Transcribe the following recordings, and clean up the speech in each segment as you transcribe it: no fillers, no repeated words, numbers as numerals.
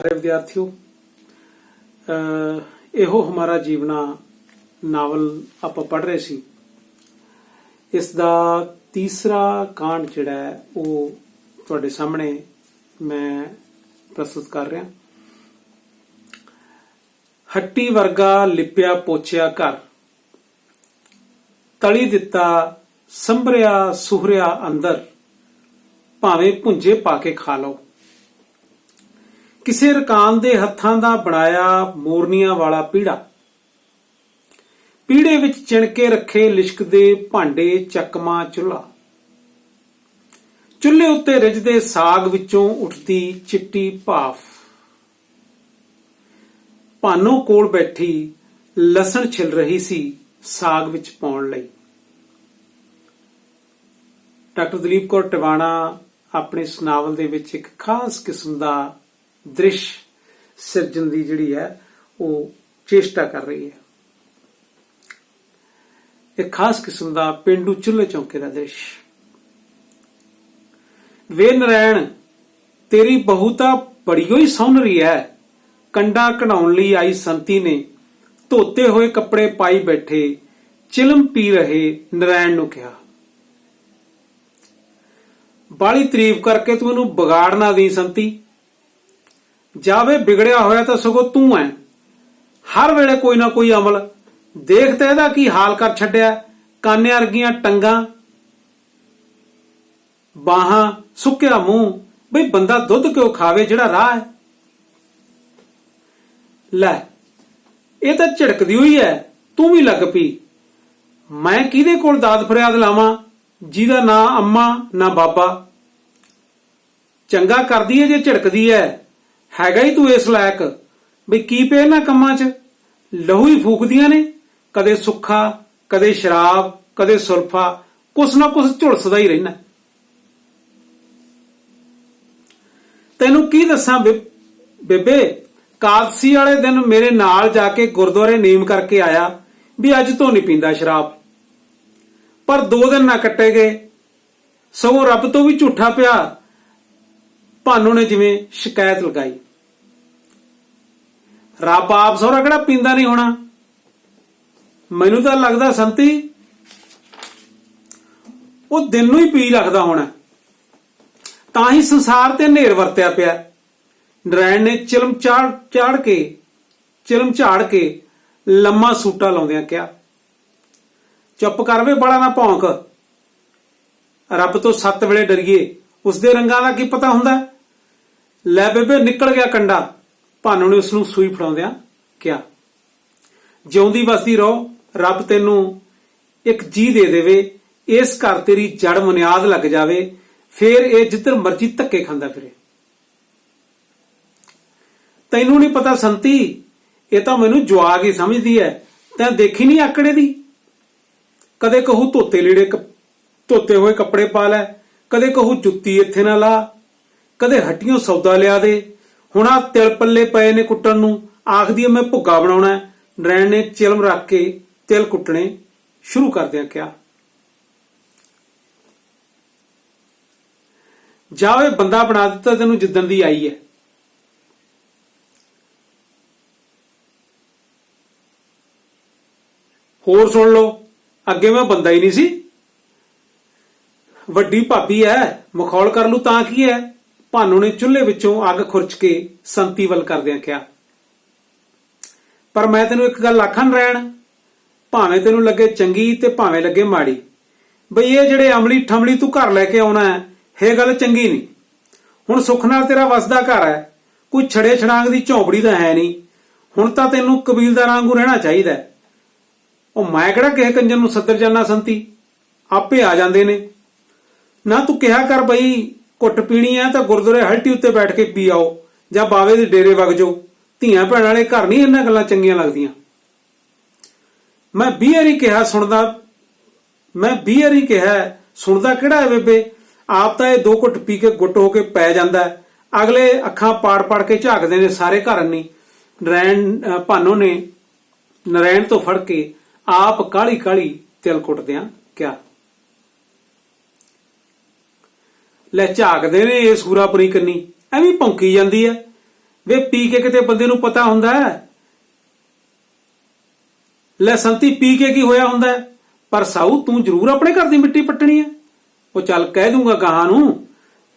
प्यारे विद्यार्थियों, ਇਹੋ हमारा जीवना नावल आप पढ़ रहे सी। इसका तीसरा कांड जिहड़ा है वो तुहाडे सामने मैं प्रस्तुत कर रहा। हट्टी वर्गा लिपिया पोछिया घर, तली दिता संभरिया सुहरिया अंदर, भावें भुंजे पाके खा लो। किसी रकान दे हत्थां दा बनाया मोरनियां वाला पीड़ा, पीड़े विच चिणके रखे लिशकदे भांडे चकमा चुल्हा, चुल्हे उत्ते रिझदे साग विचों उठदी चिट्टी भाफ, भानो कोल बैठी लसण छिल रही सी साग विच पाउण लई। डॉक्टर दलीप कौर टिवाणा अपने इस नावल दे विच एक खास किस्म दा दृश्य सिरजन की जिहड़ी है वो चेष्टा कर रही है। एक खास किस्म का पेंडू चूल्हे चौके का दृश्य। वे नारायण, तेरी बहू तां बड़ियो ही सौनरी है, कंडा कढ़ाउण लई आई संती ने धोते हुए कपड़े पाई बैठे चिलम पी रहे नारायण नूं कहा, बाली तारीफ करके तू इहनूं बिगाड़ ना दी संती, जावे बिगड़िया होया तो सगों तू है। हर वेले कोई ना कोई अमल देख ते इहदा की हाल कर छड्डिया। काने अर्गियां टंगां, बाहां, सुक्या मूंह, बई बंदा दुध क्यों खावे जिहड़ा राह है। लै ये तां झिड़कदी हुई है, तू भी लग पई। मैं किहदे कोल दाद फरियाद लावां जिहदा ना अम्मा ना बाबा। चंगा करदी है जे झिड़कदी हैगा ही तू इस लायक, बई की पे इन्हां कम्मां च लहू ही फूकदियां ने, कदे सुखा कदे शराब कदे सुल्फा, कुछ ना कुछ झुलसदा ही रहना। तैनू की दसां बेबे, कादसी वाले दिन मेरे नाल जाके गुरुद्वारे नीम करके आया भी अज तो नहीं पींदा शराब, पर 2 दिन ना कट्टे गए, सगों रब तो भी झूठा पिया। भानू ने जिवें शिकायत लगाई, रब आप सौरा किहड़ा पींदा नहीं होना। मैनू तां लगदा संती वो दिन नूं ही पी रखदा होना, तां ही संसार ते नेर वरत्या पिया। नारायण ने चिलम झाड़ के लम्मा सूटा लाउंदियां कहा, चुप कर वे, बड़ा ना भौंक। रब तो 7 वेले डरीए, उसदे रंगां दा की पता हुंदा। लै बेबे, निकल गया कंडा। भानू ने उसनूं सूई फड़ाउंदियां कहा, जिउंदी वसदी रहो, रब तैनूं एक जी दे देवे, इस घर तेरी जड़ बुनियाद लग जावे, फिर ये जिधर मर्जी धक्के खांदा फिरे। तैनूं नहीं पता संती, ये तां मैनूं जुआग ही समझदी है, तैं देखी नहीं आकड़े दी। कदे कहू धोते हुए कपड़े पा लै, कदे कहू जुत्ती इत्थे ना ला, कदे हट्टियों सौदा लिया दे, हुण आ तिल पल्ले पए ने कुट्टण नूं, आखदी मैं भुग्गा बनाउणा। नारायण ने चिलम रख के तिल कुट्टणे शुरू करदियां कहा, जावे बंदा बना दिता तैनूं जिद्दण दी आई है। होर सुण लो, अगे मैं बंदा ही नहीं सी, वड्डी भाबी है, मखौल कर लू तां की है। भानू ने चुल्हे विचों अग खुरच के संती वल करदियां कहा, पर मैं तैनूं एक गल आखां नारायण, भावें तैनूं लगे चंगी ते भावें लगे माड़ी, बई ये जिहड़े अमली ठमली तू घर लैके आउणा है, ये गल चंगी नहीं। हुण सुख नाल तेरा वसदा घर है, कोई छड़े छड़ांग दी झोंपड़ी तां है नहीं। हुण तां तैनूं कबीलदारां वांगू रहना चाहीदा। ਉਹ मैं ਕਿਹੜਾ ਕਿਸੇ कंजर ਨੂੰ सद्दर जाना संती, आपे आ जांदे ने। ना तू कहा कर बई घुट पीनी है तो गुरुद्वारे हल्टी उत्ते बैठ के पी आओ, जां बावे दे डेरे वग जाओ। धीआं भैणां वाले घर नहीं इन्हां गल्लां चंगियां लगदियां। मैं 20 वारी कहा सुणदा, मैं 20 वारी कहा सुणदा किहड़ा है बेबे। आप तां 2 घुट पी के गुट हो के पै जांदा, अगले अखां पाड़ पाड़ के झाकदे ने सारे घर नहीं। भानू ने नारायण तो फड़ के आप काली काली तिल कुटदियां क्या, लै झाकदे ने ये सूरापुरी कन्नी, ਐਵੇਂ ਭੌਂਕੀ ਜਾਂਦੀ है। ਵੇ ਪੀ ਕੇ ਕਿਤੇ ਬੰਦੇ ਨੂੰ ਪਤਾ ਹੁੰਦਾ ਹੈ? ਲੈ ਸੰਤੀ, ਪੀ ਕੇ ਕੀ ਹੋਇਆ ਹੁੰਦਾ ਹੈ? ਪਰ ਸਾਊ ਤੂੰ ਜ਼ਰੂਰ ਆਪਣੇ ਘਰ ਦੀ ਮਿੱਟੀ ਪੱਟਣੀ ਹੈ। ਉਹ ਚੱਲ ਕਹਿ ਦੂੰਗਾ ਗਾਹਾਂ ਨੂੰ,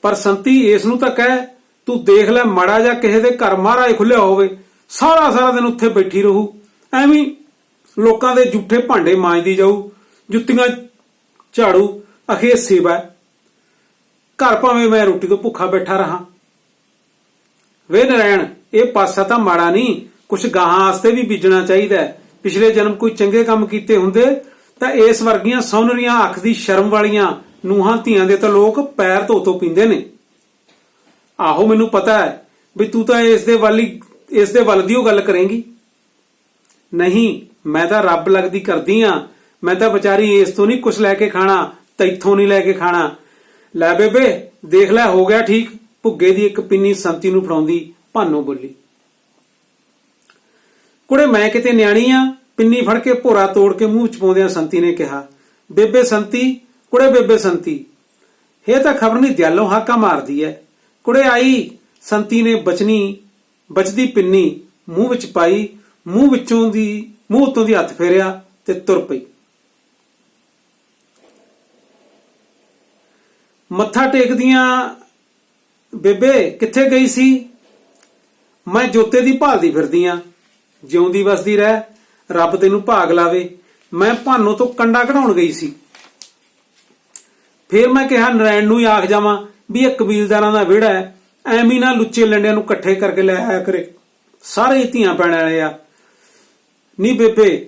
ਪਰ ਸੰਤੀ ਇਸ ਨੂੰ ਤਾਂ ਕਹਿ, ਤੂੰ ਦੇਖ ਲੈ ਮਾੜਾ ਜਾਂ ਕਿਸੇ ਦੇ ਘਰ ਮਹਾਰਾਜ ਖੁੱਲਿਆ ਹੋਵੇ, ਸਾਰਾ ਸਾਰਾ ਦਿਨ ਉੱਥੇ ਬੈਠੀ ਰਹੂ, ਐਵੇਂ ਲੋਕਾਂ ਦੇ ਜੂਠੇ ਭਾਂਡੇ ਮਾਂਜਦੀ ਜਾਊ, ਜੁੱਤੀਆਂ ਝਾੜੂ, ਅਖੇ ਸੇਵਾ। ਘਰ ਭਾਵੇਂ ਮੈਂ ਰੋਟੀ ਤੋਂ ਭੁੱਖਾ ਬੈਠਾ ਰਹਾ। ਵੇ ਨਰੈਣ, ਇਹ ਪਾਸਾ ਤਾਂ ਮਾੜਾ ਨਹੀਂ, ਕੁਛ ਗਾਹਾਂ ਵਾਸਤੇ ਵੀ ਬੀਜਣਾ ਚਾਹੀਦਾ। ਪਿਛਲੇ ਜਨਮ ਕੋਈ ਚੰਗੇ ਕੰਮ ਕੀਤੇ ਹੁੰਦੇ ਤਾਂ ਇਸ ਵਰਗੀਆਂ ਸੌਨਰੀਆਂ ਅੱਖ ਦੀ ਸ਼ਰਮ ਵਾਲੀਆਂ ਨੂੰਹਾਂ ਧੀਆਂ ਦੇ ਤਾਂ ਲੋਕ ਪੈਰ ਧੋ ਧੋ ਪੀਂਦੇ ਨੇ। ਆਹੋ, ਮੈਨੂੰ ਪਤਾ ਹੈ ਵੀ ਤੂੰ ਤਾਂ ਇਸ ਦੇ ਵੱਲ ਦੀ ਉਹ ਗੱਲ ਕਰੇਂਗੀ। ਨਹੀਂ, ਮੈਂ ਤਾਂ ਰੱਬ ਲੱਗਦੀ ਕਰਦੀ ਆ। ਮੈਂ ਤਾਂ ਵਿਚਾਰੀ ਇਸ ਤੋਂ ਨਹੀਂ ਕੁਛ ਲੈ ਕੇ ਖਾਣਾ, ਤੈਥੋਂ ਨਹੀਂ ਲੈ ਕੇ ਖਾਣਾ। ਲੈ ਬੇਬੇ, ਦੇਖ ਲੈ ਹੋ ਗਿਆ ਠੀਕ। ਭੁੱਗੇ ਦੀ ਇੱਕ ਪਿੰਨੀ ਸੰਤੀ ਨੂੰ ਫੜਾਉਂਦੀ ਭਾਨੋ ਬੋਲੀ। ਕੁੜੇ ਮੈਂ ਕਿਤੇ ਨਿਆਣੀ ਆ? ਪਿੰਨੀ ਫੜ ਕੇ ਭੋਰਾ ਤੋੜ ਕੇ ਮੂੰਹ ਚ ਪਾਉਂਦਿਆਂ ਸੰਤੀ ਨੇ ਕਿਹਾ। ਬੇਬੇ ਸੰਤੀ, ਕੁੜੇ ਬੇਬੇ ਸੰਤੀ, ਇਹ ਤਾਂ ਖਬਰ ਨਹੀਂ ਦਿਆਲੋਂ ਹਾਕਾ ਮਾਰਦੀ ਐ। ਕੁੜੇ ਆਈ। ਸੰਤੀ ਨੇ ਬਚਦੀ ਪਿੰਨੀ ਮੂੰਹ ਵਿੱਚ ਪਾਈ, ਮੂੰਹ ਉੱਤੋਂ ਦੀ ਹੱਥ ਫੇਰਿਆ ਤੇ ਤੁਰ ਪਈ। ਮੱਥਾ ਟੇਕਦੀਆਂ, ਬੇਬੇ ਕਿੱਥੇ ਗਈ ਸੀ? ਮੈਂ ਜੋਤੇ ਦੀ ਭਾਲਦੀ ਫਿਰਦੀ ਆ। ਜਿਉਂਦੀ ਵਸਦੀ ਰਹਿ, ਰੱਬ ਤੈਨੂੰ ਭਾਗ ਲਾਵੇ। ਮੈਂ ਭਾਨੋ ਤੋਂ ਕੰਡਾ ਕਢਾਉਣ ਗਈ ਸੀ। ਫੇਰ ਮੈਂ ਕਿਹਾ ਨਰੈਣ ਨੂੰ ਹੀ ਆਖ ਜਾਵਾਂ ਵੀ ਇਹ ਕਬੀਲਦਾਰਾਂ ਦਾ ਵਿਹੜਾ ਹੈ, ਐਵੇਂ ਨਾ ਲੁੱਚੇ ਲੰਡਿਆਂ ਨੂੰ ਇਕੱਠੇ ਕਰਕੇ ਲੈ ਆਇਆ ਕਰੇ, ਸਾਰੇ ਧੀਆਂ ਪੈਣ ਵਾਲੇ ਆ। ਨਹੀਂ ਬੇਬੇ,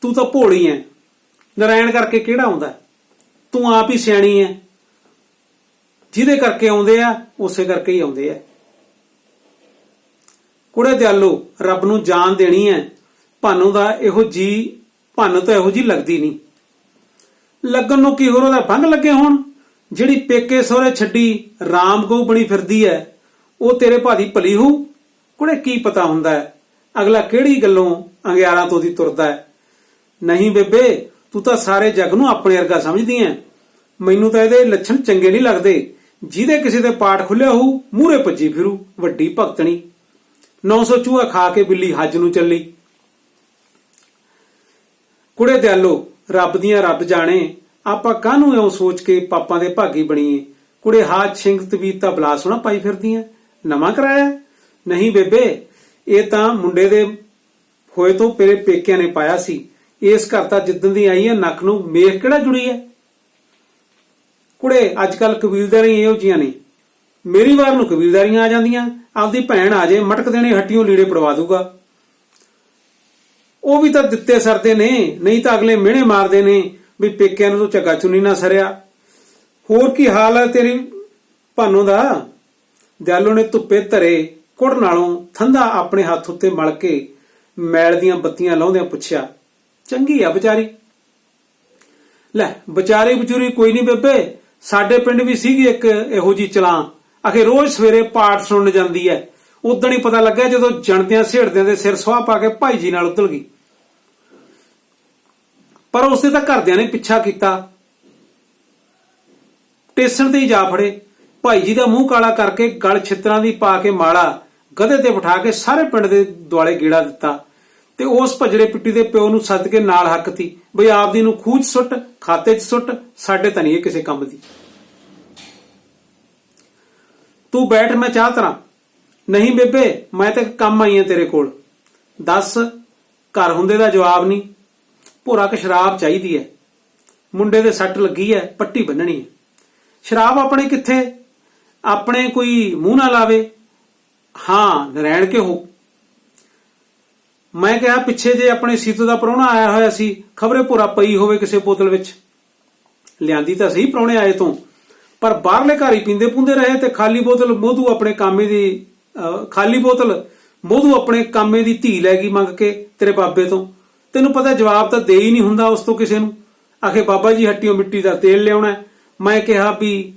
ਤੂੰ ਤਾਂ ਭੋਲੀ ਐ। ਨਰੈਣ ਕਰਕੇ ਕਿਹੜਾ ਆਉਂਦਾ? ਤੂੰ ਆਪ ਹੀ ਸਿਆਣੀ ਐ। ਜਿਹਦੇ ਕਰਕੇ ਆਉਂਦੇ ਆ ਉਸੇ ਕਰਕੇ ਹੀ ਆਉਂਦੇ ਆ। ਕੁੜੇ ਦਿਆਲੋ, ਰੱਬ ਨੂੰ ਜਾਨ ਦੇਣੀ ਐ। ਭਾਨੋ ਤਾਂ ਇਹੋ ਜੀ ਲੱਗਦੀ ਨਹੀਂ। ਲੱਗਣ ਨੂੰ ਕੀ ਹੋਰ ਉਹਦਾ ਭੰਗ ਲੱਗੇ ਹੋਣ? ਜਿਹੜੀ ਪੇਕੇ ਸਹੁਰੇ ਛੱਡੀ ਰਾਮ ਗਊ ਬਣੀ ਫਿਰਦੀ ਐ, ਉਹ ਤੇਰੇ ਭਾਦੀ ਭਲੀ ਹੋਊ? ਕੁੜੇ ਕੀ ਪਤਾ ਹੁੰਦਾ ਹੈ ਅਗਲਾ ਕਿਹੜੀ ਗੱਲੋਂ ਅੰਗਿਆਰਾਂ ਤੋਂ ਦੀ ਤੁਰਦਾ ਹੈ। ਨਹੀਂ ਬੇਬੇ, ਤੂੰ ਤਾਂ ਸਾਰੇ ਜੱਗ ਨੂੰ ਆਪਣੇ ਵਰਗਾ ਸਮਝਦੀ ਐ। ਮੈਨੂੰ ਤਾਂ ਇਹਦੇ ਲੱਛਣ ਚੰਗੇ ਨਹੀਂ ਲੱਗਦੇ। ਜਿਹਦੇ ਕਿਸੇ ਦੇ ਪਾਠ ਖੁੱਲਿਆ ਹੋਊ ਮੂਹਰੇ ਭੱਜੀ ਫਿਰੂ, ਵੱਡੀ ਭਗਤਣੀ। 900 ਚੂਹਾ ਖਾ ਕੇ ਬਿੱਲੀ ਹੱਜ ਨੂੰ ਚੱਲੀ। ਕੁੜੇ ਦਿਆਲੋ, ਰੱਬ ਦੀਆਂ ਰੱਬ ਜਾਣੇ, ਆਪਾਂ ਕਾਹਨੂੰ ਇਉਂ ਸੋਚ ਕੇ ਪਾਪਾਂ ਦੇ ਭਾਗੀ ਬਣੀਏ। ਕੁੜੇ ਹਾਥ ਸਿੰਘ ਤਬੀਤ ਤਾਂ ਬਲਾ ਸੋਹਣਾ ਪਾਈ ਫਿਰਦੀ ਐ, ਨਵਾਂ ਕਰਾਇਆ? ਨਹੀਂ ਬੇਬੇ, ਇਹ ਤਾਂ ਮੁੰਡੇ ਦੇ ਹੋਏ ਤੋਂ ਤੇਰੇ ਪੇਕਿਆਂ ਨੇ ਪਾਇਆ ਸੀ। ਇਸ ਘਰ ਤਾਂ ਜਿੱਦਣ ਦੀ ਆਈ ਐ ਨੱਕ ਨੂੰ ਮੇਖ ਕਿਹੜਾ ਜੁੜੀ ਐ। ਕੁੜੇ ਅੱਜ ਕੱਲ ਕਬੀਲਦਾਰੀਆਂ ਇਹੋ ਜੀਆਂ ਨੇ। ਮੇਰੀ ਵਾਰ ਨੂੰ ਕਬੀਲਦਾਰੀਆਂ ਆ ਜਾਂਦੀਆਂ। ਆਪਦੀ ਭੈਣ ਆ ਜੇ, ਮਟਕ ਦੇਣੇ ਹੱਟੀਆਂ ਲੀੜੇ ਪੜਵਾ ਦੂਗਾ। ਉਹ ਵੀ ਤਾਂ ਦਿੱਤੇ ਸਰਦੇ ਨੇ, ਨਹੀਂ ਤਾਂ ਅਗਲੇ ਮਿਹਣੇ ਮਾਰਦੇ ਨੇ ਵੀ ਪੇਕਿਆਂ ਨੂੰ ਤਾਂ ਝੱਗਾ ਚੁੰਨੀ ਨਾ ਸਰਿਆ। ਹੋਰ ਕੀ ਹਾਲ ਹੈ ਤੇਰੀ ਭਾਨੋ ਦਾ? ਦਿਆਲੋ ਨੇ ਧੁੱਪੇ ਧਰੇ ਕੁੜ ਨਾਲੋਂ ਠੰਡਾ ਆਪਣੇ ਹੱਥ ਉੱਤੇ ਮਲ ਕੇ ਮੈਲ ਦੀਆਂ ਬੱਤੀਆਂ ਲਾਉਂਦਿਆਂ ਪੁੱਛਿਆ। ਚੰਗੀ ਆ ਵਿਚਾਰੀ। ਲੈ ਵਿਚਾਰੀ ਵਿਚੂਰੀ ਕੋਈ ਨਹੀਂ ਬੇਬੇ, ਸਾਡੇ ਪਿੰਡ ਵੀ ਸੀਗੀ ਇੱਕ ਇਹੋ ਜੀ ਚਲਾਂ। ਆਖੇ ਰੋਜ਼ ਸਵੇਰੇ ਪਾਠ ਸੁਣਨ ਜਾਂਦੀ ਐ। ਉਦਣ ਹੀ ਪਤਾ ਲੱਗਿਆ ਜਦੋਂ ਜਣਦਿਆਂ ਸੇੜਦਿਆਂ ਦੇ ਸਿਰ ਸੁਆਹ ਪਾ ਕੇ ਭਾਈ ਜੀ ਨਾਲ ਉਤਲ ਗਈ। ਪਰ ਉਸਦੇ ਤਾਂ ਘਰਦਿਆਂ ਨੇ ਪਿੱਛਾ ਕੀਤਾ, ਟੇਸਣ ਤੇ ਹੀ ਜਾ ਫੜੇ। ਭਾਈ ਜੀ ਦਾ ਮੂੰਹ ਕਾਲਾ ਕਰਕੇ ਗਲ ਛਿੱਤਰਾਂ ਦੀ ਪਾ ਕੇ ਮਾਲਾ ਗਧੇ ਤੇ ਬਿਠਾ ਕੇ ਸਾਰੇ ਪਿੰਡ ਦੇ ਦੁਆਲੇ ਗੇੜਾ ਦਿੱਤਾ ਤੇ ਉਸ ਭਜੜੇ ਪਿੱਟੀ ਦੇ ਪਿਓ ਨੂੰ ਸੱਦ ਕੇ ਨਾਲ ਹੱਕਤੀ ਬਈ ਆਪਦੀ ਨੂੰ ਖੂਹ 'ਚ ਸੁੱਟ, ਖਾਤੇ 'ਚ ਸੁੱਟ, ਸਾਡੇ ਤਾਂ ਨਹੀਂ ਇਹ ਕਿਸੇ ਕੰਮ ਦੀ। ਤੂੰ ਬੈਠ, ਮੈਂ ਚਾਹ ਧਰਾਂ। ਨਹੀਂ ਬੇਬੇ, ਮੈਂ ਤਾਂ ਕੰਮ ਆਈ ਆ ਤੇਰੇ ਕੋਲ। ਦੱਸ। ਘਰ ਹੁੰਦੇ ਦਾ ਜਵਾਬ ਨਹੀਂ। ਭੋਰਾ ਕ ਸ਼ਰਾਬ ਚਾਹੀਦੀ ਹੈ। ਮੁੰਡੇ ਦੇ ਸੱਟ ਲੱਗੀ ਹੈ, ਪੱਟੀ ਬੰਨਣੀ ਹੈ। ਸ਼ਰਾਬ ਆਪਣੇ ਕਿੱਥੇ? ਆਪਣੇ ਕੋਈ ਮੂੰਹ ਨਾ ਲਾਵੇ। ਹਾਂ, ਨਰੈਣ ਕੇ ਹੋ। ਮੈਂ ਕਿਹਾ ਪਿੱਛੇ ਜੇ ਆਪਣੇ ਸੀਤੋ ਦਾ ਪ੍ਰਾਹੁਣਾ ਆਇਆ ਹੋਇਆ ਸੀ, ਖਬਰੇ ਭੋਰਾ ਪਈ ਹੋਵੇ ਕਿਸੇ ਬੋਤਲ ਵਿੱਚ। ਲਿਆਂਦੀ ਤਾਂ ਸਹੀ ਪ੍ਰਾਹੁਣੇ ਆਏ ਤੋਂ, ਪਰ ਬਾਹਰਲੇ ਘਰ ਹੀ ਪੀਂਦੇ ਪੁੰਦੇ ਰਹੇ ਤੇ ਖਾਲੀ ਬੋਤਲ ਮੋਧੂ ਆਪਣੇ ਕਾਮੇ ਦੀ ਧੀ ਲੈ ਗਈ ਮੰਗ ਕੇ ਤੇਰੇ ਬਾਬੇ ਤੋਂ। ਤੈਨੂੰ ਪਤਾ ਜਵਾਬ ਤਾਂ ਦੇ ਹੀ ਨਹੀਂ ਹੁੰਦਾ ਉਸ ਤੋਂ ਕਿਸੇ ਨੂੰ। ਆਖੇ ਬਾਬਾ ਜੀ ਹੱਟੀਓ ਮਿੱਟੀ ਦਾ ਤੇਲ ਲਿਆਉਣਾ। ਮੈਂ ਕਿਹਾ ਵੀ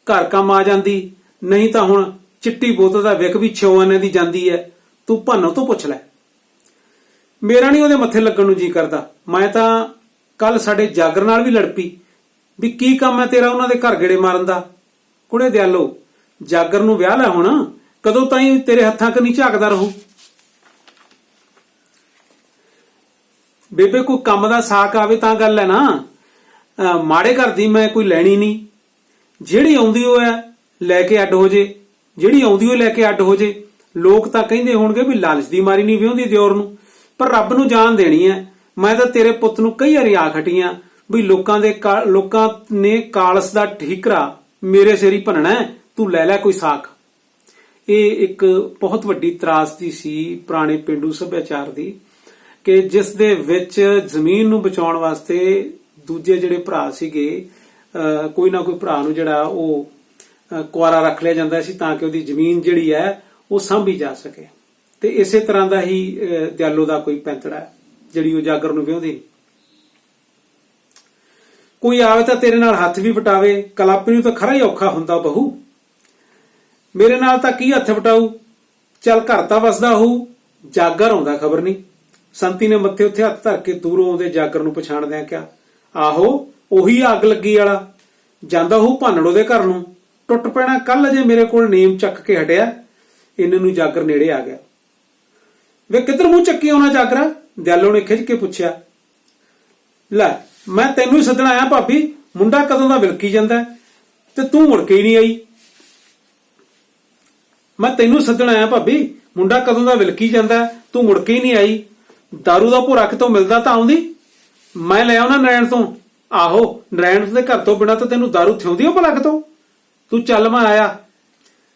ਘਰ ਕੰਮ ਆ ਜਾਂਦੀ, ਨਹੀਂ ਤਾਂ ਹੁਣ ਚਿੱਟੀ ਬੋਤਲ ਦਾ ਵਿਕ ਵੀ 6 ਆਨੇ ਦੀ ਜਾਂਦੀ ਹੈ। ਤੂੰ ਭਾਨੋ ਤੋਂ ਪੁੱਛ ਲੈ। ਮੇਰਾ ਨਹੀਂ ਉਹਦੇ ਮੱਥੇ ਲੱਗਣ ਨੂੰ ਜੀ ਕਰਦਾ। ਮੈਂ ਤਾਂ ਕੱਲ ਸਾਡੇ ਜਾਗਰ ਨਾਲ ਵੀ ਲੜ ਪਈ ਵੀ ਕੀ ਕੰਮ ਹੈ ਤੇਰਾ ਉਹਨਾਂ ਦੇ ਘਰ ਗੇੜੇ ਮਾਰਨ ਦਾ। ਕੁੜੇ ਦਿਆਲੋ, ਜਾਗਰ ਨੂੰ ਵਿਆਹ ਲੈ ਹੁਣ, ਕਦੋਂ ਤਾਈਂ ਤੇਰੇ ਹੱਥਾਂ ਕਨੀ ਝਾਕਦਾ ਰਹੂ। ਬੇਬੇ ਕੋਈ ਕੰਮ ਦਾ ਸਾਕ ਆਵੇ ਤਾਂ ਗੱਲ ਹੈ ਨਾ, ਮਾੜੇ ਘਰ ਦੀ ਮੈਂ ਕੋਈ ਲੈਣੀ ਨਹੀਂ। ਜਿਹੜੀ ਆਉਂਦੀ ਉਹ ਹੈ ਲੈ ਕੇ ਅੱਡ ਹੋ ਜੇ, ਜਿਹੜੀ ਆਉਂਦੀ ਉਹ ਲੈ ਕੇ ਅੱਡ ਹੋ ਜੇ। ਲੋਕ ਤਾਂ ਕਹਿੰਦੇ ਹੋਣਗੇ ਵੀ ਲਾਲਚ ਦੀ ਮਾਰੀ ਨਹੀਂ ਵਿਆਹੁੰਦੀ ਦਿਓਰ ਨੂੰ, ਪਰ ਰੱਬ ਨੂੰ ਜਾਨ ਦੇਣੀ ਹੈ। ਮੈਂ ਤਾਂ ਤੇਰੇ ਪੁੱਤ ਨੂੰ ਕਈ ਵਾਰੀ ਆ ਖਟੀਆਂ ਵੀ ਲੋਕਾਂ ਨੇ ਕਾਲਸ ਦਾ ਠੀਕਰਾ ਮੇਰੇ ਸਿਰ ਹੀ ਭੰਨਣਾ, ਤੂੰ ਲੈ ਲੈ ਕੋਈ ਸਾਕ। ਇਹ ਇੱਕ ਬਹੁਤ ਵੱਡੀ ਤਰਾਸਦੀ ਸੀ ਪੁਰਾਣੇ ਪਿੰਡੂ ਸੱਭਿਆਚਾਰ ਦੀ, ਕਿ ਜਿਸ ਦੇ ਵਿੱਚ ਜ਼ਮੀਨ ਨੂੰ ਬਚਾਉਣ ਵਾਸਤੇ ਦੂਜੇ ਜਿਹੜੇ ਭਰਾ ਸੀਗੇ, ਕੋਈ ਨਾ ਕੋਈ ਭਰਾ ਨੂੰ ਜਿਹੜਾ ਉਹ ਕੁਆਰਾ ਰੱਖ ਲਿਆ ਜਾਂਦਾ ਸੀ ਤਾਂ ਕਿ ਉਹਦੀ ਜ਼ਮੀਨ ਜਿਹੜੀ ਹੈ ਉਹ ਸਾਂਭੀ ਜਾ ਸਕੇ। ਤੇ ਇਸੇ ਤਰ੍ਹਾਂ ਦਾ ਹੀ ਦਿਆਲੋ ਦਾ ਕੋਈ ਪੈਂਤੜਾ ਹੈ ਜਿਹੜੀ ਉਹ ਜਾਗਰ ਨੂੰ ਵਿਆਹੁੰਦੀ ਨਹੀਂ। ਕੋਈ ਆਵੇ ਤਾਂ ਤੇਰੇ ਨਾਲ ਹੱਥ ਵੀ ਵਟਾਵੇ, ਕਲਾਪੀ ਨੂੰ ਤਾਂ ਖਰਾ ਹੀ ਔਖਾ ਹੁੰਦਾ ਬਹੂ। ਮੇਰੇ ਨਾਲ ਤਾਂ ਕੀ ਹੱਥ ਵਟਾਊ, ਚੱਲ ਘਰ ਤਾਂ ਵਸਦਾ ਹੋਊ, ਜਾਗਰ ਆਉਂਦਾ ਖਬਰ ਨਹੀਂ। ਸੰਤੀ ਨੇ ਮੱਥੇ ਉੱਤੇ ਹੱਥ ਧਰ ਕੇ ਦੂਰੋਂ ਆਉਂਦੇ ਜਾਗਰ ਨੂੰ ਪਛਾਣਦਿਆਂ ਕਿਹਾ, ਆਹੋ ਉਹੀ ਅੱਗ ਲੱਗੀ ਵਾਲਾ, ਜਾਂਦਾ ਹੋਊ ਭਾਨੜੋ ਦੇ ਘਰ ਨੂੰ, ਟੁੱਟ ਪੈਣਾ ਕੱਲ ਅਜੇ ਮੇਰੇ ਕੋਲ ਨੇਮ ਚੱਕ ਕੇ ਹਟਿਆ। ਇਹਨਾਂ ਨੂੰ ਜਾਗਰ ਨੇੜੇ ਆ ਗਿਆ। ਵੇ ਕਿੱਧਰ ਮੂੰਹ ਚੱਕੀ ਆਉਣਾ ਜਾਗਰਾ, ਦਿਆਲੋ ਨੇ ਖਿੱਚ ਕੇ ਪੁੱਛਿਆ। ਲੈ ਮੈਂ ਤੈਨੂੰ ਹੀ ਸੱਦਣ ਆਇਆ ਭਾਬੀ, ਮੁੰਡਾ ਕਦੋਂ ਦਾ ਵਿਲਕੀ ਜਾਂਦਾ ਤੇ ਤੂੰ ਮੁੜ ਕੇ ਹੀ ਨਹੀਂ ਆਈ। ਮੈਂ ਤੈਨੂੰ ਸੱਦਣ ਆਇਆ ਭਾਬੀ, ਮੁੰਡਾ ਕਦੋਂ ਦਾ ਵਿਲਕੀ ਜਾਂਦਾ ਤੂੰ ਮੁੜ ਕੇ ਹੀ ਨਹੀਂ ਆਈ। ਦਾਰੂ ਦਾ ਭੋਰਾ ਕਿਤੋਂ ਮਿਲਦਾ ਤਾਂ ਆਉਂਦੀ, ਮੈਂ ਲੈ ਆਉਣਾ ਨਰੈਣ ਤੋਂ। ਆਹੋ ਨਰੈਣ ਦੇ ਘਰ ਤੋਂ ਬਿਨਾਂ ਤਾਂ ਤੈਨੂੰ ਦਾਰੂ ਥਿਉਂਦੀ ਹੋ ਭਲਾ ਕਿਤੋਂ, ਤੂੰ ਚੱਲ ਮੈਂ ਆਇਆ।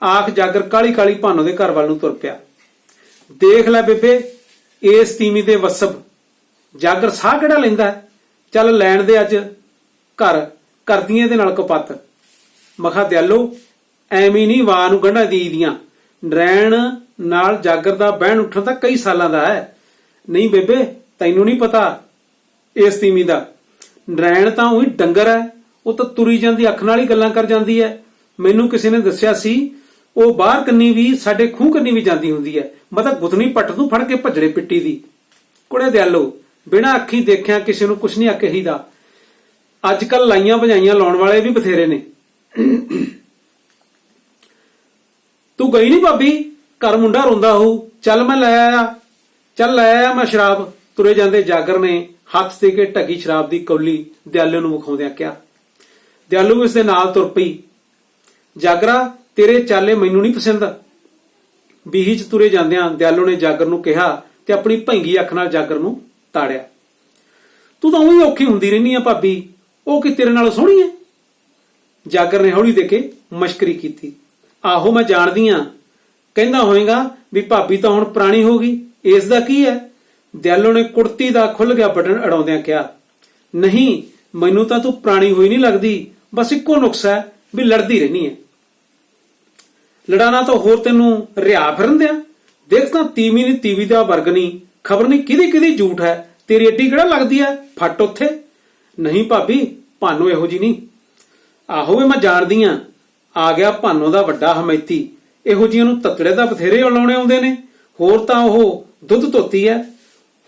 ਆਖ ਜਾਗਰ ਕਾਲੀ ਕਾਲੀ ਭਾਨੋ ਦੇ ਘਰ ਵੱਲ ਨੂੰ ਤੁਰ ਪਿਆ। ਦੇਖ ਲੈ ਬੇਬੇ ਇਸ ਤੀਵੀਂ ਦੇ ਵਸਬ, ਜਾਗਰ ਸਾਹ ਕਿਹੜਾ ਲੈਂਦਾ, ਚੱਲ ਲੈਣ ਦੇ ਅੱਜ ਘਰ, ਕਰਦੀਆਂ ਇਹਦੇ ਨਾਲ ਕਪੱਤ। ਮਖਾ ਦਿਆਲੋ ਐਵੇਂ ਨਹੀਂ ਵਾਹ ਨੂੰ ਗੰਢਾਂ ਦੀ ਦੀਆਂ, ਨਰੈਣ ਨਾਲ ਜਾਗਰ ਦਾ ਬਹਿਣ ਉੱਠਣ ਤਾਂ ਕਈ ਸਾਲਾਂ ਦਾ ਹੈ। ਨਹੀਂ ਬੇਬੇ ਤੈਨੂੰ ਨਹੀਂ ਪਤਾ ਇਸ ਤੀਵੀਂ ਦਾ, ਨਰੈਣ ਤਾਂ ਉਹੀ ਡੰਗਰ ਹੈ, ਉਹ ਤਾਂ ਤੁਰੀ ਜਾਂਦੀ ਅੱਖ ਨਾਲ ਹੀ ਗੱਲਾਂ ਕਰ ਜਾਂਦੀ ਹੈ। ਮੈਨੂੰ ਕਿਸੇ ਨੇ ਦੱਸਿਆ ਸੀ ਉਹ ਬਾਹਰ ਕੰਨੀ ਵੀ, ਸਾਡੇ ਖੂਹ ਕੰਨੀ ਵੀ ਜਾਂਦੀ ਹੁੰਦੀ ਹੈ। ਮੈਂ ਤਾਂ ਗੁੱਤਨੀ ਪੱਟ ਨੂੰ ਫੜ ਕੇ ਭੱਜੜੇ ਪਿੱਟੀ ਦੀ। ਕੁੜੇ ਦਿਆਲੋ ਬਿਨਾਂ ਅੱਖੀ ਦੇਖਿਆ ਕਿਸੇ ਨੂੰ ਕੁਛ ਨਹੀਂ ਕਹੀਦਾ। ਅੱਜ ਕੱਲ ਲਾਈਆਂ ਭਜਾਈਆਂ ਲਾਉਣ ਵਾਲੇ ਵੀ ਬਥੇਰੇ ਨੇ। ਤੂੰ ਗਈ ਨਹੀਂ ਭਾਬੀ, ਘਰ ਮੁੰਡਾ ਰੋਂਦਾ ਹੋਊ, ਚੱਲ ਮੈਂ ਲੈ ਆਇਆ, ਚੱਲ ਲੈ ਆਇਆ ਮੈਂ ਸ਼ਰਾਬ। ਤੁਰੇ ਜਾਂਦੇ ਜਾਗਰ ਨੇ ਹੱਥ ਦੇ ਕੇ ਢਕੀ ਸ਼ਰਾਬ ਦੀ ਕੌਲੀ ਦਿਆਲੋ ਨੂੰ ਵਿਖਾਉਂਦਿਆਂ ਕਿਹਾ। ਦਿਆਲੋ ਇਸ ਦੇ ਨਾਲ ਤੁਰ ਪਈ। ਜਾਗਰਾ ਤੇਰੇ ਚਾਲੇ ਮੈਨੂੰ ਨਹੀਂ ਪਸੰਦ। ਬੀਹੀ ਚ ਤੁਰੇ ਜਾਂਦਿਆਂ ਦਿਆਲੋ ਨੇ ਜਾਗਰ ਨੂੰ ਕਿਹਾ ਤੇ ਆਪਣੀ ਭੰਗੀ ਅੱਖ ਨਾਲ ਜਾਗਰ ਨੂੰ ਤਾੜਿਆ। ਤੂੰ ਤਾਂ ਉਹੀ ਔਖੀ ਹੁੰਦੀ ਰਹਿਨੀ ਆ ਭਾਬੀ, ਉਹ ਕਿ ਤੇਰੇ ਨਾਲ ਸੋਹਣੀ ਹੈ। ਜਾਗਰ ਨੇ ਹੌਲੀ ਦੇ ਕੇ ਮਸ਼ਕਰੀ ਕੀਤੀ। ਆਹੋ ਮੈਂ ਜਾਣਦੀ ਆ, ਕਹਿੰਦਾ ਹੋਏਗਾ ਵੀ ਭਾਬੀ ਤਾਂ ਹੁਣ ਪੁਰਾਣੀ ਹੋ ਗਈ, ਇਸ ਦਾ ਕੀ ਹੈ। ਦਿਆਲੋ ਨੇ ਕੁੜਤੀ ਦਾ ਖੁੱਲ ਗਿਆ ਬਟਨ ਅੜਾਉਂਦਿਆਂ ਕਿਹਾ, ਨਹੀਂ ਮੈਨੂੰ ਤਾਂ ਤੂੰ ਪੁਰਾਣੀ ਹੋਈ ਨਹੀਂ ਲੱਗਦੀ, ਬਸ ਇੱਕੋ ਨੁਕਸਾ ਹੈ ਵੀ ਲੜਦੀ ਰਹਿਨੀ ਹੈ। ਲੜਾਣਾ ਤਾਂ ਹੋਰ ਤੈਨੂੰ ਰਿਆ ਫਿਰਨ ਦਿਆਂ। ਦੇਖ ਤਾਂ ਤੀਵੀਂ ਨੀ ਤੀਵੀ ਦਾ ਵਰਗ ਨਹੀਂ, ਖਬਰ ਨਹੀਂ ਕਿਹਦੀ ਕਿਹਦੀ ਝੂਠ ਹੈ, ਤੇਰੀ ਏਡੀ ਕਿਹੜਾ ਲੱਗਦੀ ਹੈ ਫੱਟ ਉੱਥੇ। ਨਹੀਂ ਭਾਬੀ ਭਾਨੋ ਇਹੋ ਜੀ ਨਹੀਂ। ਆਹੋ ਵੀ ਮੈਂ ਜਾਣਦੀ ਆ ਗਿਆ ਭਾਨੋ ਦਾ ਵੱਡਾ ਹਮੈਤੀ, ਇਹੋ ਜਿਹੀਆਂ ਨੂੰ ਤਤੜੇ ਦਾ ਬਥੇਰੇ ਲਾਉਣੇ ਆਉਂਦੇ ਨੇ, ਹੋਰ ਤਾਂ ਉਹ ਦੁੱਧ ਧੋਤੀ ਹੈ।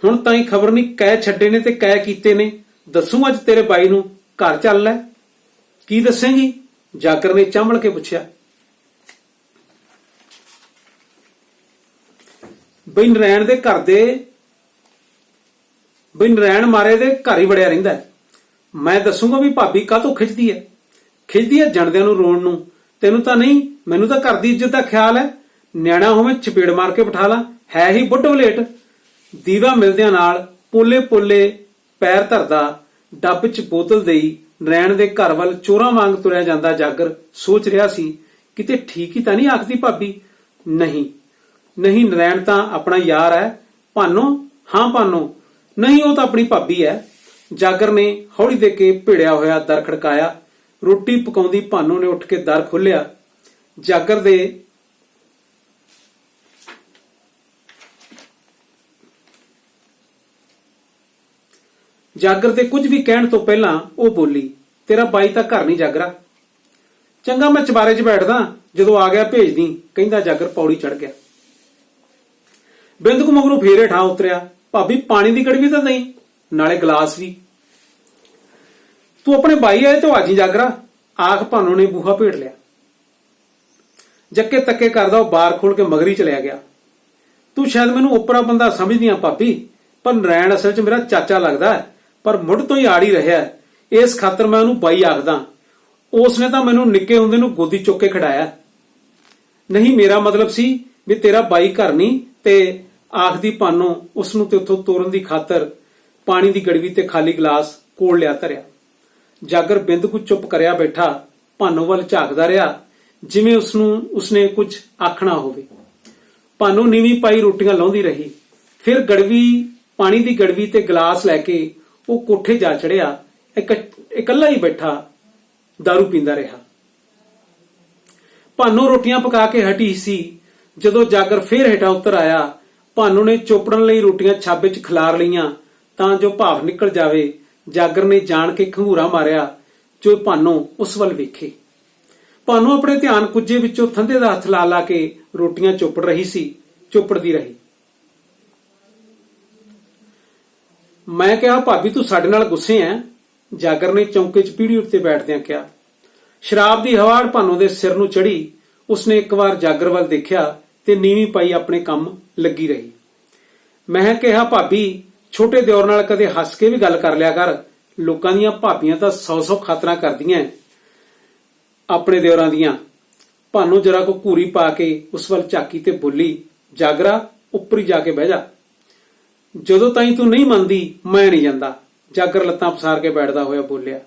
ਹੁਣ ਤਾਂ ਹੀ ਖਬਰ ਨਹੀਂ ਕਹਿ ਛੱਡੇ ਨੇ ਤੇ ਕਹਿ ਕੀਤੇ ਨੇ। ਦੱਸੂ ਅੱਜ ਤੇਰੇ ਬਾਈ ਨੂੰ, ਘਰ ਚੱਲ ਲੈ। ਕੀ ਦੱਸੇਂਗੀ, ਜਾਗਰ ਨੇ ਚਾਂਬਲ ਕੇ ਪੁੱਛਿਆ। ਬਈ ਨਰੈਣ ਦੇ ਘਰ ਦੇ, ਬਈ ਨਰੈਣ ਮਾਰੇ ਦੇ ਘਰ ਹੀ ਵੜਿਆ ਰਹਿੰਦਾ। ਮੈਂ ਦੱਸੂਗਾ ਵੀ ਭਾਬੀ ਕਾਹਤੋਂ ਖਿੱਚਦੀ ਹੈ, ਖਿੱਚਦੀ ਹੈ ਜਣਦਿਆਂ ਨੂੰ ਰੋਣ ਨੂੰ। ਤੈਨੂੰ ਤਾਂ ਨਹੀਂ, ਮੈਨੂੰ ਤਾਂ ਘਰ ਦੀ ਇੱਜ਼ਤ ਦਾ ਖਿਆਲ ਹੈ। ਨਿਆਣਾ ਹੋਵੇਂ ਚਪੇੜ ਮਾਰ ਕੇ ਬਿਠਾ ਲਾਂ, ਹੈ ਹੀ ਬੁੱਢ ਵਲੇਟ। ਦੀਵਾ ਮਿਲਦਿਆਂ ਨਾਲ ਪੋਲੇ ਪੋਲੇ ਪੈਰ ਧਰਦਾ, ਡੱਬ 'ਚ ਬੋਤਲ ਦੇਈ ਨਰੈਣ ਦੇ ਘਰ ਵੱਲ ਚੋਰਾਂ ਵਾਂਗ ਤੁਰਿਆ ਜਾਂਦਾ ਜਾਗਰ ਸੋਚ ਰਿਹਾ ਸੀ, ਕਿਤੇ ਠੀਕ ਹੀ ਤਾਂ ਨਹੀਂ ਆਖਦੀ ਭਾਬੀ। ਨਹੀਂ ਨਹੀਂ, ਨਰੈਣ ਤਾਂ ਆਪਣਾ ਯਾਰ ਹੈ। ਭਾਨੋ, ਹਾਂ ਭਾਨੋ, ਨਹੀਂ ਉਹ ਤਾਂ ਆਪਣੀ ਭਾਬੀ ਹੈ। ਜਾਗਰ ਨੇ ਹੌਲੀ ਦੇ ਕੇ ਭਿੜਿਆ ਹੋਇਆ ਦਰ ਖੜਕਾਇਆ। ਰੋਟੀ ਪਕਾਉਂਦੀ ਭਾਨੋ ਨੇ ਉੱਠ ਕੇ ਦਰ ਖੋਲ੍ਹਿਆ। ਜਾਗਰ ਦੇ ਕੁਝ ਵੀ ਕਹਿਣ ਤੋਂ ਪਹਿਲਾਂ ਉਹ ਬੋਲੀ, ਤੇਰਾ ਬਾਈ ਤਾਂ ਘਰ ਨਹੀਂ ਜਾਗਰਾ। ਚੰਗਾ ਮੈਂ ਚਬਾਰੇ 'ਚ ਬੈਠਦਾ, ਜਦੋਂ ਆ ਗਿਆ ਭੇਜਦੀ, ਕਹਿੰਦਾ ਜਾਗਰ ਪੌੜੀ ਚੜ ਗਿਆ। ਬਿੰਦਕ ਮਗਰੋਂ ਫੇਰ ਹੇਠਾਂ ਉਤਰਿਆ। ਭਾਬੀ ਪਾਣੀ ਦੀ ਗੜਵੀ ਤਾਂ ਨਹੀਂ, ਨਾਲੇ ਗਲਾਸ ਵੀ। ਤੂੰ ਆਪਣੇ ਬਾਈ ਆਏ ਤੋਂ ਆਜੀ ਜਾਗਰਾ, ਆਖ ਭਾਨੋ ਨੇ ਬੂਹਾ ਭੇੜ ਲਿਆ। ਜੱਕੇ ਤੱਕੇ ਕਰਦਾ ਉਹ ਬਾਰ ਖੋਲ ਕੇ ਮਗਰੀ ਚਲਿਆ ਗਿਆ। ਤੂੰ ਸ਼ਾਇਦ ਮੈਨੂੰ ਓਪਰਾ ਬੰਦਾ ਸਮਝਦੀ ਆ ਭਾਬੀ, ਪਰ ਨਰੈਣ ਅਸਲ 'ਚ ਮੇਰਾ ਚਾਚਾ ਲੱਗਦਾ ਹੈ, ਪਰ ਮੁੱਢ ਤੋਂ ਹੀ ਆੜੀ ਰਿਹਾ ਹੈ। ਇਸ ਖਾਤਰ ਮੈਂ ਉਹਨੂੰ ਬਾਈ ਆਖਦਾ। ਉਸਨੇ ਤਾਂ ਮੈਨੂੰ ਨਿੱਕੇ ਹੁੰਦੇ ਨੂੰ ਗੋਦੀ ਚੁੱਕ ਕੇ ਖਿਡਾਇਆ। ਨਹੀਂ, ਮੇਰਾ ਮਤਲਬ ਸੀ ਵੀ ਤੇਰਾ ਬਾਈ ਘਰ ਨਹੀਂ। ਤੇ ਆਖਦੀ ਭਾਨੋ ਉਸ ਨੂੰ ਤੇ ਉੱਥੋਂ ਤੋਰਨ ਦੀ ਖਾਤਰ ਪਾਣੀ ਦੀ ਗੜਵੀ ਤੇ ਖਾਲੀ ਗਲਾਸ ਕੋਲ ਲਿਆ ਧਰਿਆ। ਜਾਗਰ ਬਿੰਦ ਕੁ ਚੁੱਪ ਕਰਿਆ ਬੈਠਾ ਭਾਨੋ ਵੱਲ ਝਾਕਦਾ ਰਿਹਾ, ਜਿਵੇਂ ਉਸਨੇ ਕੁਝ ਆਖਣਾ ਹੋਵੇ। ਭਾਨੋ ਨੀਵੀਂ ਪਾਈ ਰੋਟੀਆਂ ਲਾਉਂਦੀ ਰਹੀ। ਫਿਰ ਪਾਣੀ ਦੀ ਗੜਵੀ ਤੇ ਗਲਾਸ ਲੈ ਕੇ ਉਹ ਕੋਠੇ ਜਾ ਚੜਿਆ। ਇਕੱਲਾ ਹੀ ਬੈਠਾ ਦਾਰੂ ਪੀਂਦਾ ਰਿਹਾ। ਭਾਨੋ ਰੋਟੀਆਂ ਪਕਾ ਕੇ ਹਟੀ ਸੀ ਜਦੋਂ ਜਾਗਰ ਫੇਰ ਹੇਠਾਂ ਉਤਰ ਆਇਆ। ਭਾਨੋ ਨੇ ਚੋਪੜਨ ਲਈ ਰੋਟੀਆਂ ਛਾਬੇ 'ਚ ਖਿਲਾਰ ਲਈਆਂ ਤਾਂ ਜੋ ਭਾਵ ਨਿਕਲ ਜਾਵੇ। ਜਾਗਰ ਨੇ ਜਾਣ ਕੇ ਖੰਗੂਰਾ ਮਾਰਿਆ ਜੋ ਭਾਨੋ ਉਸ ਵੱਲ ਵੇਖੇ। ਭਾਨੋ ਆਪਣੇ ਧਿਆਨ ਕੁੱਜੇ ਵਿੱਚੋਂ ਥੰਦੇ ਦਾ ਹੱਥ ਲਾ ਕੇ ਰੋਟੀਆਂ ਚੋਪੜਦੀ ਰਹੀ। ਮੈਂ ਕਿਹਾ, ਭਾਬੀ ਤੂੰ ਸਾਡੇ ਨਾਲ ਗੁੱਸੇ ਐ? ਜਾਗਰ ਨੇ ਚੌਂਕੇ 'ਚ ਪੀੜੀ ਉੱਤੇ ਬੈਠਦਿਆਂ ਕਿਹਾ। ਸ਼ਰਾਬ ਦੀ ਹਵਾੜ ਭਾਨੋ ਦੇ ਸਿਰ ਨੂੰ ਚੜੀ। ਉਸਨੇ ਇੱਕ ਵਾਰ ਜਾਗਰ ਵੱਲ ਦੇਖਿਆ ਤੇ ਨੀਵੀਂ ਪਾਈ ਆਪਣੇ ਕੰਮ ਲੱਗੀ ਰਹੀ। ਮੈਂ ਕਿਹਾ, ਭਾਬੀ ਛੋਟੇ ਦਿਓਰ ਨਾਲ ਕਦੇ ਹੱਸ ਕੇ ਵੀ ਗੱਲ ਕਰ ਲਿਆ ਕਰ। ਲੋਕਾਂ ਦੀਆਂ ਭਾਬੀਆਂ ਤਾਂ 100 ਖਾਤਰਾਂ ਕਰਦੀਆਂ ਆਪਣੇ ਦਿਓਰਾਂ ਦੀਆਂ। ਭਾਨੋ ਜਰਾ ਕੋ ਘੂਰੀ ਪਾ ਕੇ ਉਸ ਵੱਲ ਝਾਕੀ ਤੇ ਬੋਲੀ, ਜਾਗਰਾ ਉੱਪਰ ਹੀ ਜਾ ਕੇ ਬਹਿ ਜਾ। ਜਦੋਂ ਤਾਈਂ ਤੂੰ ਨਹੀਂ ਮੰਨਦੀ ਮੈਂ ਨਹੀਂ ਜਾਂਦਾ। ਜਾਗਰ ਲੱਤਾਂ ਪਸਾਰ ਕੇ ਬੈਠਦਾ ਹੋਇਆ ਬੋਲਿਆ।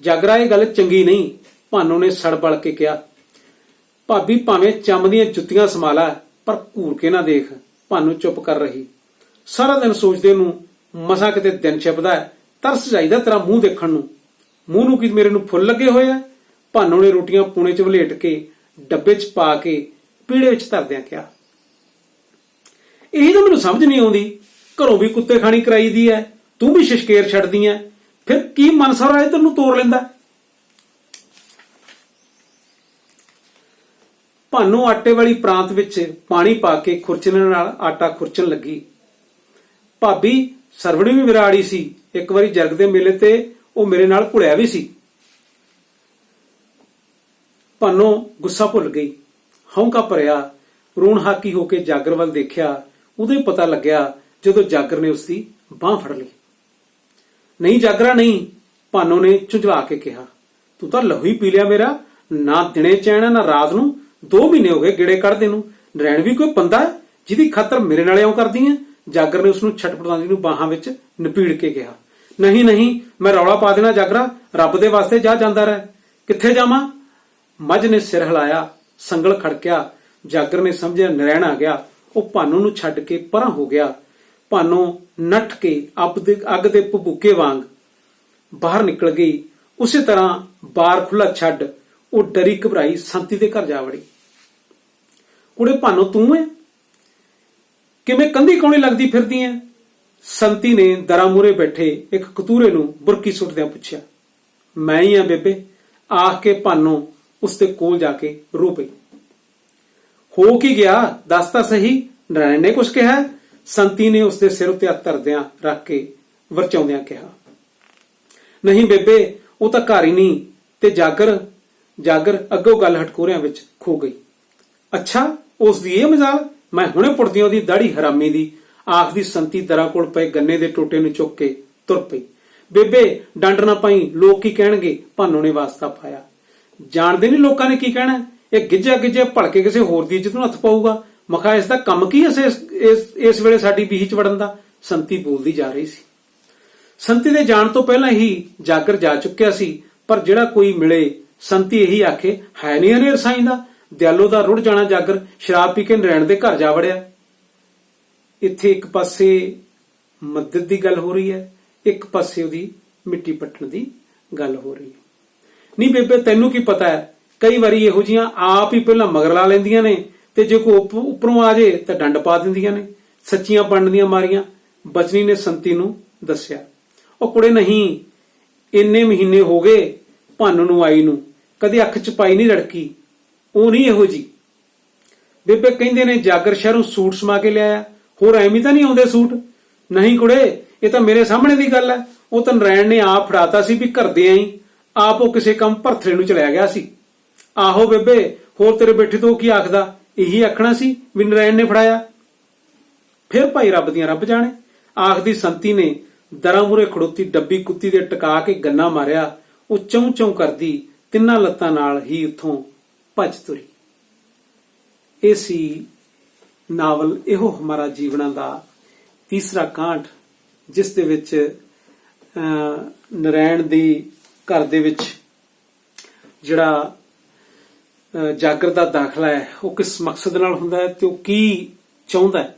ਜਾਗਰਾ ਇਹ ਗੱਲ ਚੰਗੀ ਨਹੀਂ, ਭਾਨੋ ਨੇ ਸੜ ਬਲ ਕੇ ਕਿਹਾ। ਭਾਬੀ ਭਾਵੇਂ ਚੰਮ ਦੀਆਂ ਜੁੱਤੀਆਂ ਸੰਭਾਲਾ ਪਰ ਘੂਰ ਕੇ ਨਾ ਦੇਖ। ਭਾਨੋ ਚੁੱਪ ਕਰ ਰਹੀ। ਸਾਰਾ ਦਿਨ ਸੋਚਦੇ ਨੂੰ ਮਸਾਂ ਕਿਤੇ ਦਿਨ ਛਿਪਦਾ। ਤਰਸ ਜਾਈਦਾ ਤੇਰਾ ਮੂੰਹ ਦੇਖਣ ਨੂੰ। ਮੂੰਹ ਨੂੰ ਕੀ ਮੇਰੇ ਨੂੰ ਫੁੱਲ ਲੱਗੇ ਹੋਏ ਆ? ਭਾਨੋ ਨੇ ਰੋਟੀਆਂ ਪੂਣੇ 'ਚ ਵਲੇਟ ਕੇ ਡੱਬੇ 'ਚ ਪਾ ਕੇ ਪੀੜੇ ਵਿੱਚ ਧਰਦਿਆਂ ਕਿਹਾ। ਇਹ ਤਾਂ ਮੈਨੂੰ ਸਮਝ ਨਹੀਂ ਆਉਂਦੀ। ਘਰੋਂ ਵੀ ਕੁੱਤੇ ਖਾਣੀ ਕਰਾਈਦੀ ਐ, ਤੂੰ ਵੀ ਸ਼ਿਸ਼ਕੇਰ ਛੱਡਦੀ ਐ, ਫਿਰ ਕੀ ਮਨਸਾ ਹੈ ਤੈਨੂੰ ਤੋੜ ਲੈਂਦਾ? ਭਾਨੋ ਆਟੇ ਵਾਲੀ ਪ੍ਰਾਂਤ ਵਿੱਚ ਪਾਣੀ ਪਾ ਕੇ ਖੁਰਚਣ ਨਾਲ ਆਟਾ ਖੁਰਚਣ ਲੱਗੀ। ਭਾਬੀ ਸਰਵਣੀ ਵੀ ਮੇਰਾ ਆੜੀ ਸੀ। ਇੱਕ ਵਾਰੀ ਜਰਗ ਦੇ ਮੇਲੇ ਤੇ ਉਹ ਮੇਰੇ ਨਾਲ ਘੁਲਿਆ ਵੀ ਸੀ। ਭਾਨੋ ਗੁੱਸਾ ਭੁੱਲ ਗਈ। ਹੌਂਕਾ ਭਰਿਆ ਰੋਣ ਹਾਕੀ ਹੋ ਕੇ ਜਾਗਰ ਵੱਲ ਦੇਖਿਆ। ਉਦੋਂ ਹੀ ਪਤਾ ਲੱਗਿਆ ਜਦੋਂ ਜਾਗਰ ਨੇ ਉਸਦੀ ਬਾਂਹ ਫੜ ਲਈ। ਨਹੀਂ ਜਾਗਰਾ ਨਹੀਂ, ਭਾਨੋ ਨੇ ਝੁੰਝਲਾ ਕੇ ਕਿਹਾ। ਤੂੰ ਤਾਂ ਲਹੂ ਹੀ ਪੀ ਲਿਆ ਮੇਰਾ। ਨਾ ਦਿਨੇ ਚੈਨ ਨਾ ਰਾਤ ਨੂੰ। 2 ਮਹੀਨੇ ਹੋ ਗਏ ਗੇੜੇ ਕੱਢਦੇ ਨੂੰ। ਨਰੈਣ ਵੀ ਕੋਈ ਬੰਦਾ ਜਿਹਦੀ ਖਾਤਰ ਮੇਰੇ ਨਾਲ ਇਉਂ ਕਰਦੀ ਐ? ਜਾਗਰ ਨੇ ਉਸਨੂੰ ਛਟਪਟਾਉਂਦੀ ਨੂੰ ਬਾਹਾਂ ਵਿੱਚ ਨਪੀੜ ਕੇ ਕਿਹਾ। ਨਹੀਂ ਨਹੀਂ, ਮੈਂ ਰੌਲਾ ਪਾ ਦੇਣਾ ਜਾਗਰਾ। ਰੱਬ ਦੇ ਵਾਸਤੇ ਜਾ ਜਾਂਦਾ ਰਹਿ। ਕਿੱਥੇ ਜਾਵਾਂ? ਮੱਝ ਨੇ ਸਿਰ ਹਿਲਾਇਆ। ਸੰਗਲ ਖੜਕਿਆ। ਜਾਗਰ ਨੇ ਸਮਝਿਆ ਨਰੈਣ ਆ ਗਿਆ। ਉਹ ਭਾਨੋ ਨੂੰ ਛੱਡ ਕੇ ਪਰਾਂ ਹੋ ਗਿਆ। ਭਾਨੋ ਨੱਠ ਕੇ ਅੱਗ ਦੇ ਭਬੂਕੇ ਵਾਂਗ ਬਾਹਰ ਨਿਕਲ ਗਈ। ਉਸੇ ਤਰ੍ਹਾਂ ਬਾਰ ਖੁੱਲਾ ਛੱਡ ਉਹ ਡਰੀ ਘਬਰਾਈ ਸੰਤੀ ਦੇ ਘਰ ਜਾ ਵੜੀ। ਕੁੜੇ ਭਾਨੋ ਤੂੰ ਐ? ਕਿਵੇਂ ਕੰਧੀ ਕੌਣੀ ਲੱਗਦੀ ਫਿਰਦੀ ਐ? ਸੰਤੀ ਨੇ ਦਰਾਂ ਮੂਹਰੇ ਬੈਠੇ ਇੱਕ ਕਤੂਰੇ ਨੂੰ ਬੁਰਕੀ ਸੁੱਟਦਿਆਂ ਪੁੱਛਿਆ। ਮੈਂ ਹੀ ਆ ਬੇਬੇ, ਆਖ ਕੇ ਭਾਨੋ ਉਸਦੇ ਕੋਲ ਜਾ ਕੇ ਰੋ ਪਈ। ਹੋ ਕੀ ਗਿਆ? ਦੱਸ ਤਾਂ ਸਹੀ। ਨਰੈਣ ਨੇ ਕੁਛ ਕਿਹਾ? ਸੰਤੀ ਨੇ ਉਸਦੇ ਸਿਰ ਉੱਤੇ ਹੱਥ ਧਰਦਿਆਂ ਰੱਖ ਕੇ ਵਰਚਾਉਂਦਿਆਂ ਕਿਹਾ। ਨਹੀਂ ਬੇਬੇ, ਉਹ ਤਾਂ ਘਰ ਹੀ ਨਹੀਂ। ਤੇ ਜਾਗਰ ਅੱਗੋਂ ਗੱਲ ਹਟਕੋਰਿਆਂ ਵਿੱਚ ਖੋ ਗਈ। ਅੱਛਾ, ਉਸ ਦੀ ਇਹ ਮਜ਼ਾਲ? ਮੈਂ ਹੁਣੇ ਪੁੱਟਦੀ ਉਹਦੀ ਦਾੜੀ ਹਰਾਮੀ ਦੀ। ਆਖਦੀ ਸੰਤੀ ਦਰਾਂ ਕੋਲ ਪਏ ਗੰਨੇ ਦੇ ਟੋਟੇ ਨੂੰ ਚੁੱਕ ਕੇ ਤੁਰ ਪਈ। ਬੇਬੇ ਡੰਡ ਨਾ ਪਾਈ, ਲੋਕ ਕੀ ਕਹਿਣਗੇ? ਭਾਨੋ ਨੇ ਵਾਸਤਾ ਪਾਇਆ। ਜਾਣਦੇ ਨਹੀਂ ਲੋਕਾਂ ਨੇ ਕੀ ਕਹਿਣਾ। ਇਹ ਗਿੱਜਾ ਭਲਕੇ ਕਿਸੇ ਹੋਰ ਦੀ ਇੱਜ਼ਤ ਨੂੰ ਹੱਥ ਪਾਊਗਾ। ਮਖਾ ਇਸ ਦਾ ਕੰਮ ਕੀ ਇਸ ਵੇਲੇ ਸਾਡੀ ਬੀਹੀ 'ਚ ਵੜਨ ਦਾ? ਸੰਤੀ ਬੋਲਦੀ ਜਾ ਰਹੀ ਸੀ। ਸੰਤੀ ਦੇ ਜਾਣ ਤੋਂ ਪਹਿਲਾਂ ਹੀ ਜਾਗਰ ਜਾ ਚੁੱਕਿਆ ਸੀ, ਪਰ ਜਿਹੜਾ ਕੋਈ ਮਿਲੇ ਸੰਤੀ ਇਹੀ ਆਖੇ, ਹੈ ਨਹੀਂ ਹਨੇਰ ਸਾਈਂ ਦਾ। ਦਿਆਲੋ ਦਾ ਰੁੜ ਜਾਣਾ ਜਾਗਰ ਸ਼ਰਾਬ ਪੀ ਕੇ ਨਰੈਣ ਦੇ ਘਰ ਜਾ ਵੜਿਆ। ਇੱਥੇ ਇੱਕ ਪਾਸੇ ਮਦਦ ਦੀ ਗੱਲ ਹੋ ਰਹੀ ਹੈ, ਇੱਕ ਪਾਸੇ ਉਹਦੀ ਮਿੱਟੀ ਪੱਟਣ ਦੀ ਗੱਲ ਹੋ ਰਹੀ ਹੈ। ਨਹੀਂ ਬੇਬੇ, ਤੈਨੂੰ ਕੀ ਪਤਾ ਹੈ, ਕਈ ਵਾਰੀ ਇਹੋ ਜੀਆਂ ਆਪ ਹੀ ਪਹਿਲਾਂ ਮਗਰ ਲਾ ਲੈਂਦੀਆਂ ਨੇ ਤੇ ਜੇ ਕੋਈ ਉੱਪਰੋਂ ਆ ਜੇ ਤਾਂ ਡੰਡ ਪਾ ਦਿੰਦੀਆਂ ਨੇ। ਸੱਚੀਆਂ ਬਣਨ ਦੀਆਂ ਮਾਰੀਆਂ, ਬਚਨੀ ਨੇ ਸੰਤੀ ਨੂੰ ਦੱਸਿਆ। ਉਹ ਕੁੜੇ ਨਹੀਂ, ਇੰਨੇ ਮਹੀਨੇ ਹੋ ਗਏ ਭਾਨੋ ਨੂੰ ਆਈ ਨੂੰ, ਕਦੇ ਅੱਖ 'ਚ ਪਾਈ ਨਹੀਂ ਰੜਕੀ। ਉਹ ਨਹੀਂ ਇਹੋ ਜੀ। ਬੇਬੇ ਕਹਿੰਦੇ ਨੇ ਜਾਗਰ ਸ਼ਹਿਰੋਂ ਸੂਟ ਸਮਾ ਕੇ ਲਿਆਇਆ। ਹੋਰ ਐਵੇਂ ਤਾਂ ਨਹੀਂ ਆਉਂਦੇ ਸੂਟ? ਨਹੀਂ ਕੁੜੇ, ਇਹ ਤਾਂ ਮੇਰੇ ਸਾਹਮਣੇ ਦੀ ਗੱਲ ਹੈ। ਉਹ ਤਾਂ ਨਰੈਣ ਨੇ ਆਪ ਫੜਾਤਾ ਸੀ ਵੀ ਘਰ ਦੇ ਆਈ। ਆਪ ਉਹ ਕਿਸੇ ਕੰਮ ਭਰਥਰੇ ਨੂੰ ਚਲਿਆ ਗਿਆ ਸੀ। ਆਹੋ ਬੇਬੇ, ਹੋਰ ਤੇਰੇ ਬੈਠੇ ਤੋਂ ਉਹ ਕੀ ਆਖਦਾ? ਇਹੀ ਆਖਣਾ ਸੀ ਵੀ ਨਰੈਣ ਨੇ ਫੜਾਇਆ। ਫਿਰ ਭਾਈ ਰੱਬ ਦੀਆਂ ਰੱਬ ਜਾਣੇ, ਆਖਦੀ ਸੰਤੀ ਨੇ ਦਰਾਂ ਮੂਹਰੇ ਖੜੋਤੀ ਡੱਬੀ ਕੁੱਤੀ ਦੇ ਟਿਕਾ ਕੇ ਗੰਨਾ ਮਾਰਿਆ। ਉਹ ਚੌਂ ਚੌਂ ਕਰਦੀ ਤਿੰਨਾਂ ਲੱਤਾਂ ਨਾਲ ਹੀ ਉੱਥੋਂ ਭੱਜ ਤੁਰੀ। ਇਹ ਸੀ ਨਾਵਲ ਇਹੋ ਹਮਾਰਾ ਜੀਵਨਾਂ ਦਾ ਤੀਸਰਾ ਕਾਂਡ, ਜਿਸ ਦੇ ਵਿੱਚ ਨਰੈਣ ਦੀ ਘਰ ਦੇ ਵਿੱਚ ਜਿਹੜਾ ਜਾਗਰ ਦਾ ਦਾਖਲਾ ਹੈ ਉਹ ਕਿਸ ਮਕਸਦ ਨਾਲ ਹੁੰਦਾ ਹੈ ਤੇ ਉਹ ਕੀ ਚਾਹੁੰਦਾ ਹੈ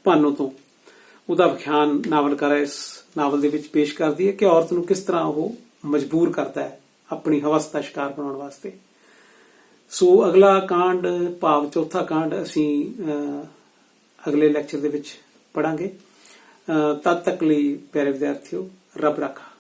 ਭਾਨੋ ਤੋਂ, ਉਹਦਾ ਵਿਖਿਆਨ ਨਾਵਲਕਾਰ ਇਸ ਨਾਵਲ ਦੇ ਵਿੱਚ ਪੇਸ਼ ਕਰਦੀ ਹੈ ਕਿ ਔਰਤ ਨੂੰ ਕਿਸ ਤਰ੍ਹਾਂ ਉਹ ਮਜਬੂਰ ਕਰਦਾ ਹੈ ਆਪਣੀ ਹਵਸ ਦਾ ਸ਼ਿਕਾਰ ਬਣਾਉਣ ਵਾਸਤੇ। ਸੋ ਅਗਲਾ ਕਾਂਡ ਭਾਵ ਚੌਥਾ ਕਾਂਡ ਅਸੀਂ ਅਗਲੇ ਲੈਕਚਰ ਦੇ ਵਿੱਚ ਪੜਾਂਗੇ। ਤਦ ਤੱਕ ਲਈ ਪਿਆਰੇ ਵਿਦਿਆਰਥੀਓ, ਰੱਬ ਰਾਖਾ।